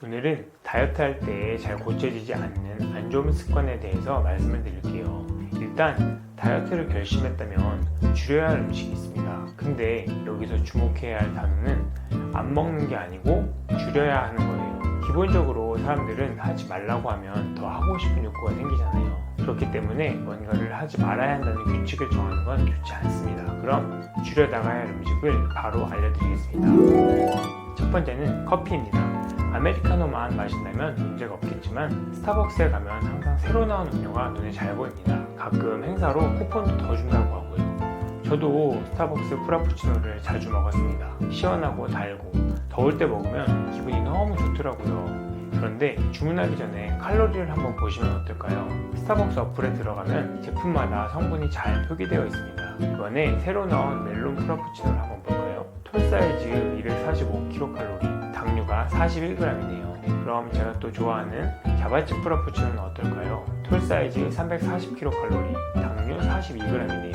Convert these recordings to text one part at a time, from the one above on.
오늘은 다이어트 할 때 잘 고쳐지지 않는 안 좋은 습관에 대해서 말씀을 드릴게요. 일단 다이어트를 결심했다면 줄여야 할 음식이 있습니다. 근데 여기서 주목해야 할 단어는 안 먹는 게 아니고 줄여야 하는 거예요. 기본적으로 사람들은 하지 말라고 하면 더 하고 싶은 욕구가 생기잖아요. 그렇기 때문에 뭔가를 하지 말아야 한다는 규칙을 정하는 건 좋지 않습니다. 그럼 줄여나가야 할 음식을 바로 알려드리겠습니다. 첫 번째는 커피입니다. 아메리카노만 마신다면 문제가 없겠지만 스타벅스에 가면 항상 새로 나온 음료가 눈에 잘 보입니다. 가끔 행사로 쿠폰도 더 준다고 하고요. 저도 스타벅스 프라푸치노를 자주 먹었습니다. 시원하고 달고 더울 때 먹으면 기분이 너무 좋더라고요. 그런데 주문하기 전에 칼로리를 한번 보시면 어떨까요? 스타벅스 어플에 들어가면 제품마다 성분이 잘 표기되어 있습니다. 이번에 새로 나온 멜론 프라푸치노를 한번 볼까요? 톨 사이즈 245kcal, 당류가 41g이네요. 그럼 제가 또 좋아하는 자바치 프라푸치노는 어떨까요? 톨 사이즈 340kcal, 당류 42g이네요.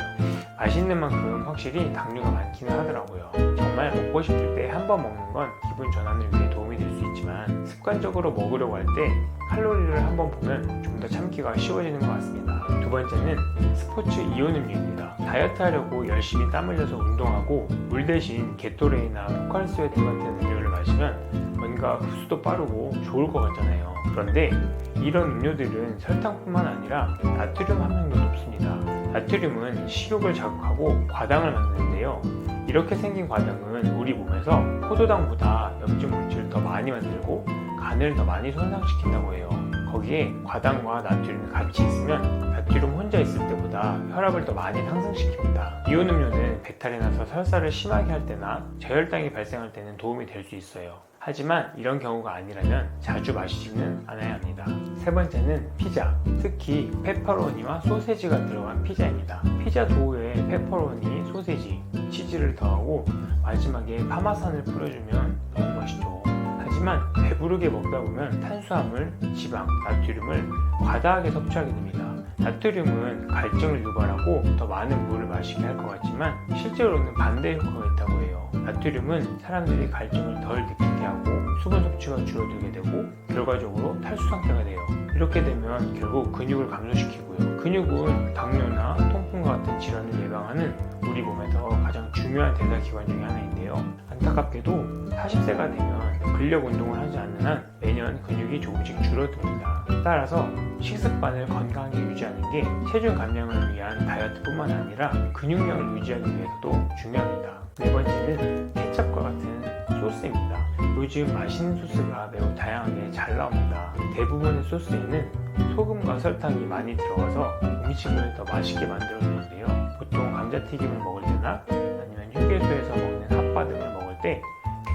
맛있는 만큼 확실히 당류가 많기는 하더라고요. 정말 먹고 싶을 때 한 번 먹는 건 기분 전환을 위해 도움이 될 수 있지만 습관적으로 먹으려고 할 때 칼로리를 한번 보면 좀 더 참기가 쉬워지는 것 같습니다. 두 번째는 스포츠 이온 음료입니다. 다이어트 하려고 열심히 땀 흘려서 운동하고 물 대신 게토레이나 포칼스웨트 같은 음료를 마시면 뭔가 흡수도 빠르고 좋을 것 같잖아요. 그런데 이런 음료들은 설탕뿐만 아니라 나트륨 함량도 높습니다. 나트륨은 식욕을 자극하고 과당을 만드는데요. 이렇게 생긴 과당은 우리 몸에서 포도당보다 염증 물질을 더 많이 만들고 간을 더 많이 손상시킨다고 해요. 거기에 과당과 나트륨이 같이 있으면 나트륨 혼자 있을 때보다 혈압을 더 많이 상승시킵니다. 이온 음료는 배탈이 나서 설사를 심하게 할 때나 저혈당이 발생할 때는 도움이 될 수 있어요. 하지만 이런 경우가 아니라면 자주 마시지는 않아야 합니다. 세 번째는 피자, 특히 페퍼로니와 소세지가 들어간 피자입니다. 피자 도우에 페퍼로니, 소세지, 치즈를 더하고 마지막에 파마산을 뿌려주면 너무 맛있죠. 하지만 배부르게 먹다 보면 탄수화물, 지방, 나트륨을 과다하게 섭취하게 됩니다. 나트륨은 갈증을 유발하고 더 많은 물을 마시게 할 것 같지만 실제로는 반대 효과가 있다고 해요. 나트륨은 사람들이 갈증을 덜 느끼게 하고 수분 섭취가 줄어들게 되고 결과적으로 탈수 상태가 돼요. 이렇게 되면 결국 근육을 감소시키고요. 근육은 당뇨나 통풍과 같은 질환을 예방하는 우리 몸에서 가장 중요한 대사기관 중에 하나인데요. 안타깝게도 40세가 되면 근력 운동을 하지 않는 한 매년 근육이 조금씩 줄어듭니다. 따라서 식습관을 건강하게 유지하는 게 체중 감량을 위한 다이어트뿐만 아니라 근육량을 유지하기 위해서도 중요합니다. 네 번째는 케첩과 같은 소스입니다. 요즘 맛있는 소스가 매우 다양하게 잘 나옵니다. 대부분의 소스에는 소금과 설탕이 많이 들어가서 음식을 더 맛있게 만들어주는데요. 보통 감자튀김을 먹을 때나 아니면 휴게소에서 먹는 핫바 등을 먹을 때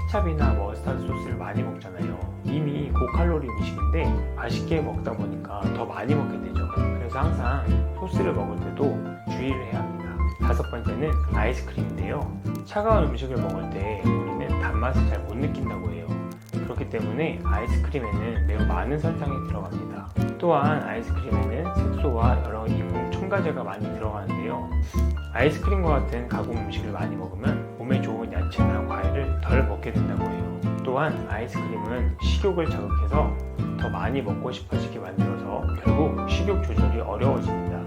케찹이나 머스타드 소스를 많이 먹잖아요. 이미 고칼로리 음식인데 맛있게 먹다 보니까 더 많이 먹게 되죠. 그래서 항상 소스를 먹을 때도 주의를 해야 합니다. 다섯 번째는 아이스크림인데요. 차가운 음식을 먹을 때 우리는 단맛을 잘 못 느낀다고 해요. 그렇기 때문에 아이스크림에는 매우 많은 설탕이 들어갑니다. 또한 아이스크림에는 색소와 여러 인공 첨가제가 많이 들어가는데요. 아이스크림과 같은 가공 음식을 많이 먹으면 몸에 좋은 야채나 과일을 덜 먹게 된다고 해요. 또한 아이스크림은 식욕을 자극해서 더 많이 먹고 싶어지게 만들어서 결국 식욕 조절이 어려워집니다.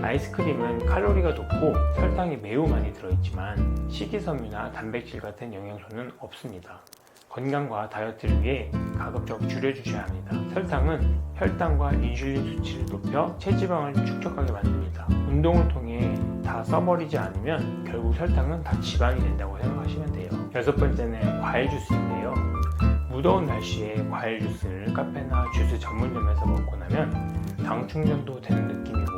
아이스크림은 칼로리가 높고 설탕이 매우 많이 들어있지만 식이섬유나 단백질 같은 영양소는 없습니다. 건강과 다이어트를 위해 가급적 줄여주셔야 합니다. 설탕은 혈당과 인슐린 수치를 높여 체지방을 축적하게 만듭니다. 운동을 통해 다 써버리지 않으면 결국 설탕은 다 지방이 된다고 생각하시면 돼요. 여섯 번째는 과일 주스인데요. 무더운 날씨에 과일 주스를 카페나 주스 전문점에서 먹고 나면 당 충전도 되는 느낌이고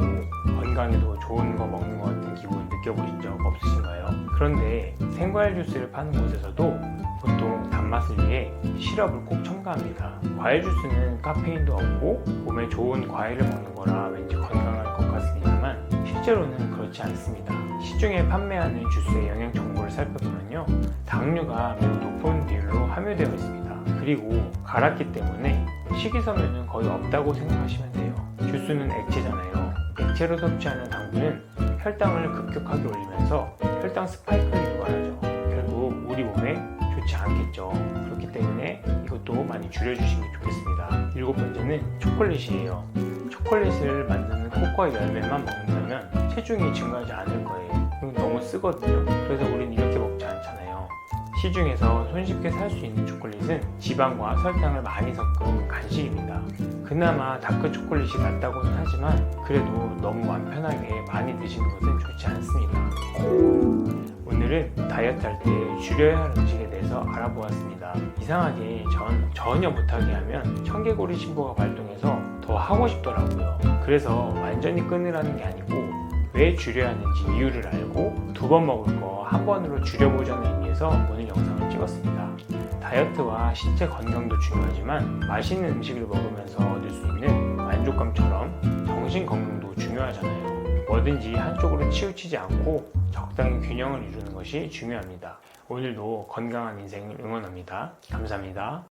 건강에도 좋은 거 먹는 것 같은 기분 느껴보신 적 없으신가요? 그런데 생과일 주스를 파는 곳에서도 보통 단맛을 위해 시럽을 꼭 첨가합니다. 과일 주스는 카페인도 없고 몸에 좋은 과일을 먹는 거라 왠지 건강할 것 같습니다만 실제로는 그렇지 않습니다. 시중에 판매하는 주스의 영양 정보를 살펴보면요, 당류가 매우 높은 비율로 함유되어 있습니다. 그리고 갈았기 때문에 식이섬유는 거의 없다고 생각하시면 돼요. 주스는 액체잖아요. 액체로 섭취하는 당분은 혈당을 급격하게 올리면서 혈당 스파이크를 유발하죠. 결국 우리 몸에 좋지 좋지 않겠죠. 그렇기 때문에 이것도 많이 줄여주시는 게 좋겠습니다. 7번째는 초콜릿이에요. 초콜릿을 만드는 코코아 열매만 먹는다면 체중이 증가하지 않을 거예요. 이건 너무 쓰거든요. 그래서 우리는 이렇게 먹지 않잖아요. 시중에서 손쉽게 살 수 있는 초콜릿은 지방과 설탕을 많이 섞은 간식입니다. 그나마 다크 초콜릿이 낫다고는 하지만 그래도 너무 마음 편하게 많이 드시는 것은 좋지 않습니다. 오늘은 다이어트 할 때 줄여야 할 음식에 대해서 알아보았습니다. 이상하게 전혀 못하게 하면 청개구리 신부가 발동해서 더 하고 싶더라고요. 그래서 완전히 끊으라는 게 아니고 왜 줄여야 하는지 이유를 알고 2번 먹을 거 한 번으로 줄여보자는 의미에서 오늘 영상을 찍었습니다. 다이어트와 신체 건강도 중요하지만 맛있는 음식을 먹으면서 얻을 수 있는 만족감처럼 정신 건강도 중요하잖아요. 뭐든지 한쪽으로 치우치지 않고 적당히 균형을 이루는 것이 중요합니다. 오늘도 건강한 인생을 응원합니다. 감사합니다.